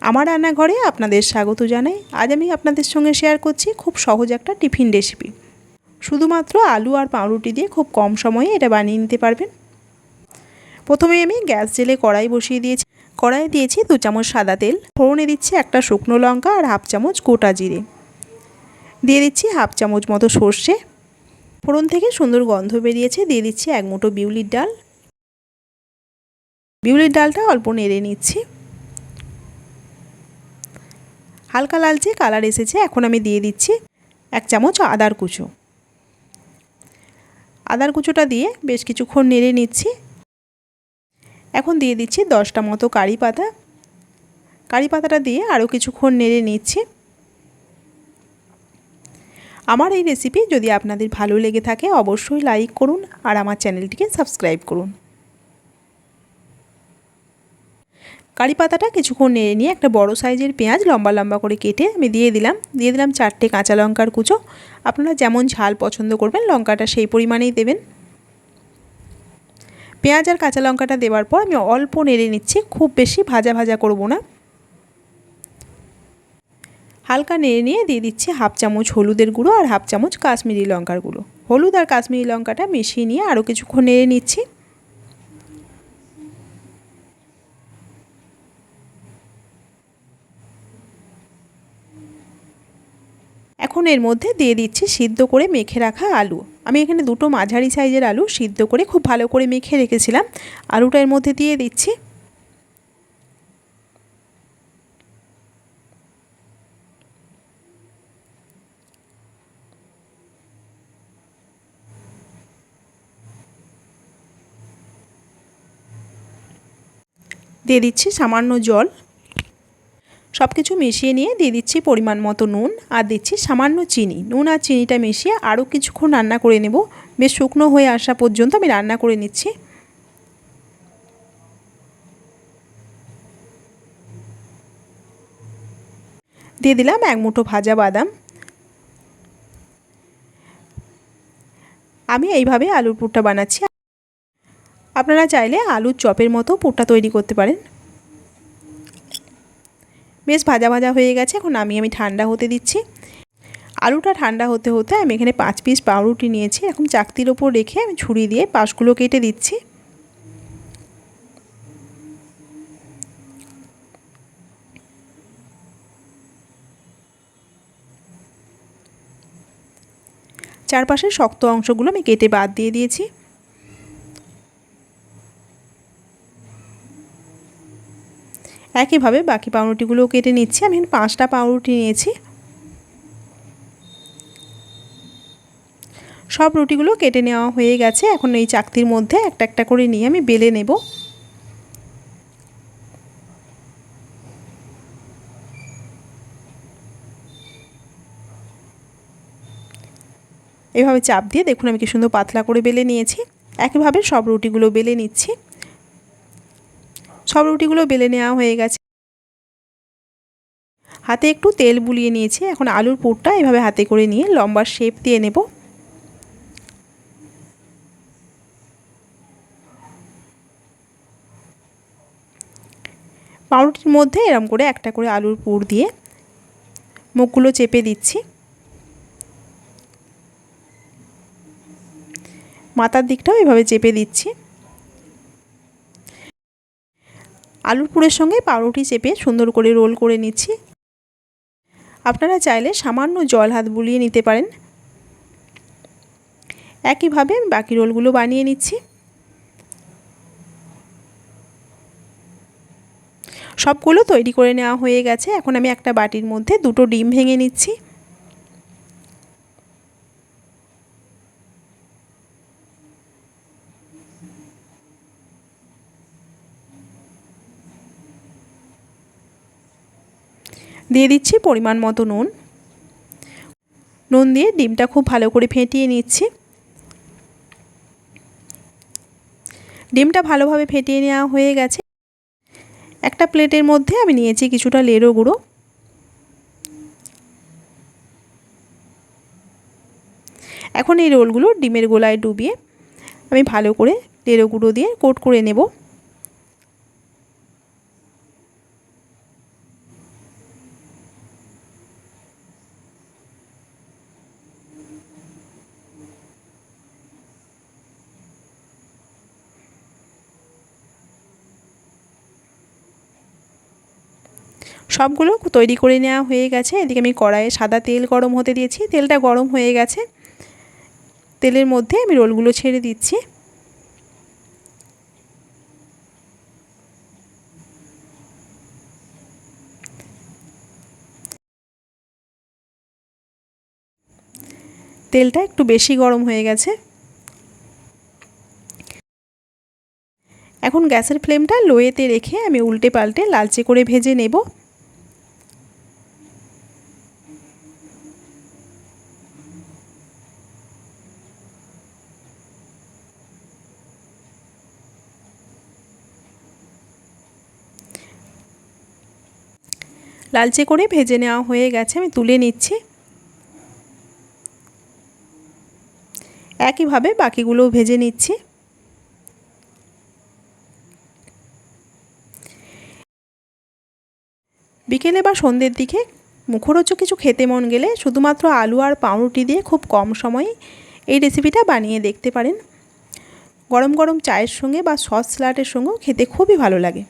আমার রান্নাঘরে আপনাদের স্বাগত জানাই। আজ আমি আপনাদের সঙ্গে শেয়ার করছি খুব সহজ একটা টিফিন রেসিপি। শুধুমাত্র আলু আর পাউরুটি দিয়ে খুব কম সময়ে এটা বানিয়ে নিতে পারবেন। প্রথমে আমি গ্যাস জেলে কড়াই বসিয়ে দিয়েছি। কড়াইয়ে দিয়েছি 2 চামচ সাদা তেল, ফোড়নে দিচ্ছি একটা শুকনো লঙ্কা আর হাফ চামচ গোটা জিরে, দিয়ে দিচ্ছি হাফ চামচ মতো সর্ষে। ফোড়ন থেকে সুন্দর গন্ধ বেরিয়েছে, দিয়ে দিচ্ছি 1 মুঠো বিউলির ডাল। বিউলির ডালটা অল্প নেড়ে নিচ্ছি। হালকা লালচে কালার এসেছে, এখন আমি দিয়ে দিচ্ছি 1 চামচ আদার কুচো। আদার কুচোটা দিয়ে বেশ কিছুক্ষণ নেড়ে নিচ্ছি। এখন দিয়ে দিচ্ছি 10টা মতো কারি পাতা। কারি পাতাটা দিয়ে আরও কিছুক্ষণ নেড়ে নিচ্ছি। আমার এই রেসিপি যদি আপনাদের ভালো লেগে থাকে অবশ্যই লাইক করুন আর আমার চ্যানেলটিকে সাবস্ক্রাইব করুন। কারি পাতাটা কিছুক্ষণ নেড়ে নিয়ে একটা বড় সাইজের পেঁয়াজ লম্বা লম্বা করে কেটে আমি দিয়ে দিলাম 4টে কাঁচা লঙ্কার কুচো। আপনারা যেমন ঝাল পছন্দ করবেন লঙ্কাটা সেই পরিমাণেই দেবেন। পেঁয়াজ আর কাঁচা লঙ্কাটা দেওয়ার পর আমি অল্প নেড়ে নিচ্ছি, খুব বেশি ভাজা ভাজা করব না। হালকা নেড়ে নিয়ে দিয়ে দিচ্ছি হাফ চামচ হলুদের গুঁড়ো আর হাফ চামচ কাশ্মীরি লঙ্কার গুঁড়ো। হলুদ আর কাশ্মীরি লঙ্কাটা মিশিয়ে নিয়ে আরও কিছুক্ষণ নেড়ে নিচ্ছি। এখন এর মধ্যে দিয়ে দিচ্ছি সিদ্ধ করে মেখে রাখা আলু। আমি এখানে 2টো মাঝারি সাইজের আলু সিদ্ধ করে খুব ভালো করে মেখে রেখেছিলাম। আলুটা এর মধ্যে দিয়ে দিচ্ছি। দিয়ে দিচ্ছি সামান্য জল। সব কিছু মিশিয়ে নিয়ে দিয়ে দিচ্ছি পরিমাণ মতো নুন আর দিচ্ছি সামান্য চিনি। নুন আর চিনিটা মিশিয়ে আরও কিছুক্ষণ রান্না করে নেব। বেশ শুকনো হয়ে আসা পর্যন্ত আমি রান্না করে নিচ্ছি। দিয়ে দিলাম 1 মুঠো ভাজা বাদাম। আমি এইভাবে আলুর পুরটা বানাচ্ছি। আপনারা চাইলে আলুর চপের মতো পুরটা তৈরি করতে পারেন। বেশ ভাজা ভাজা হয়ে গেছে, এখন আমি ঠান্ডা হতে দিচ্ছি। আলুটা ঠান্ডা হতে হতে আমি এখানে 5 পিস পাউরুটি নিয়েছি। এখন চাকতির ওপর রেখে আমি ছুরি দিয়ে পাশগুলো কেটে দিচ্ছি। চারপাশের শক্ত অংশগুলো আমি কেটে বাদ দিয়ে দিয়েছি। একইভাবে বাকি পাউরুটিগুলোও কেটে নিচ্ছি। আমি 5টা পাউরুটি নিয়েছি। সব রুটিগুলো কেটে নেওয়া হয়ে গেছে। এখন এই চাকতির মধ্যে একটা একটা করে নিয়ে আমি বেলে নেব। এভাবে চাপ দিয়ে দেখুন আমি কি সুন্দর পাতলা করে বেলে নিয়েছি। একইভাবে সব রুটিগুলো বেলে নিচ্ছি। সব রুটিগুলো বেলে নেওয়া হয়ে গেছে। হাতে একটু তেল বুলিয়ে নিয়েছি। এখন আলুর পুরটা এভাবে হাতে করে নিয়ে লম্বা শেপ দিয়ে নেব। পাউরুটির মধ্যে এরকম করে একটা করে আলুর পুর দিয়ে মুখগুলো চেপে দিচ্ছি। মাথার দিকটাও এভাবে চেপে দিচ্ছি। আলুর পুরের সঙ্গে পাউরুটি চেপে সুন্দর করে রোল করে নিচ্ছি। আপনারা চাইলে সামান্য জল হাত বুলিয়ে নিতে পারেন। একইভাবে বাকি রোলগুলো বানিয়ে নিচ্ছি। সবগুলো তৈরি করে নেওয়া হয়ে গেছে। এখন আমি একটা বাটির মধ্যে 2টো ডিম ভেঙে নিচ্ছি। দিয়ে দিচ্ছি পরিমাণ মতো নুন। নুন দিয়ে ডিমটা খুব ভালো করে ফেটিয়ে নিচ্ছি। ডিমটা ভালোভাবে ফেটিয়ে নেওয়া হয়ে গেছে। একটা প্লেটের মধ্যে আমি নিয়েছি কিছুটা লেড়ো গুঁড়ো। এখন এই রোলগুলো ডিমের গোলায় ডুবিয়ে আমি ভালো করে লেড়ো গুঁড়ো দিয়ে কোট করে নেব। সবগুলো তৈরি করে নেওয়া হয়ে গেছে। এদিকে আমি কড়াইয়ে সাদা তেল গরম হতে দিয়েছি। তেলটা গরম হয়ে গেছে। তেলের মধ্যে আমি রোলগুলো ছেড়ে দিচ্ছি। তেলটা একটু বেশি গরম হয়ে গেছে। এখন গ্যাসের ফ্লেমটা লোয়েতে রেখে আমি উল্টে পাল্টে লালচে করে ভেজে নেব। লালচে করে ভেজে নেওয়া হয়ে গেছে, আমি তুলে নিচ্ছি। একইভাবে বাকিগুলোও ভেজে নিচ্ছি। বিকেলে বা সন্ধ্যের দিকে মুখরোচক কিছু খেতে মন গেলে শুধুমাত্র আলু আর পাউরুটি দিয়ে খুব কম সময়ে এই রেসিপিটা বানিয়ে দেখতে পারেন। গরম গরম চায়ের সঙ্গে বা সস স্যালাডের সঙ্গেও খেতে খুবই ভালো লাগে।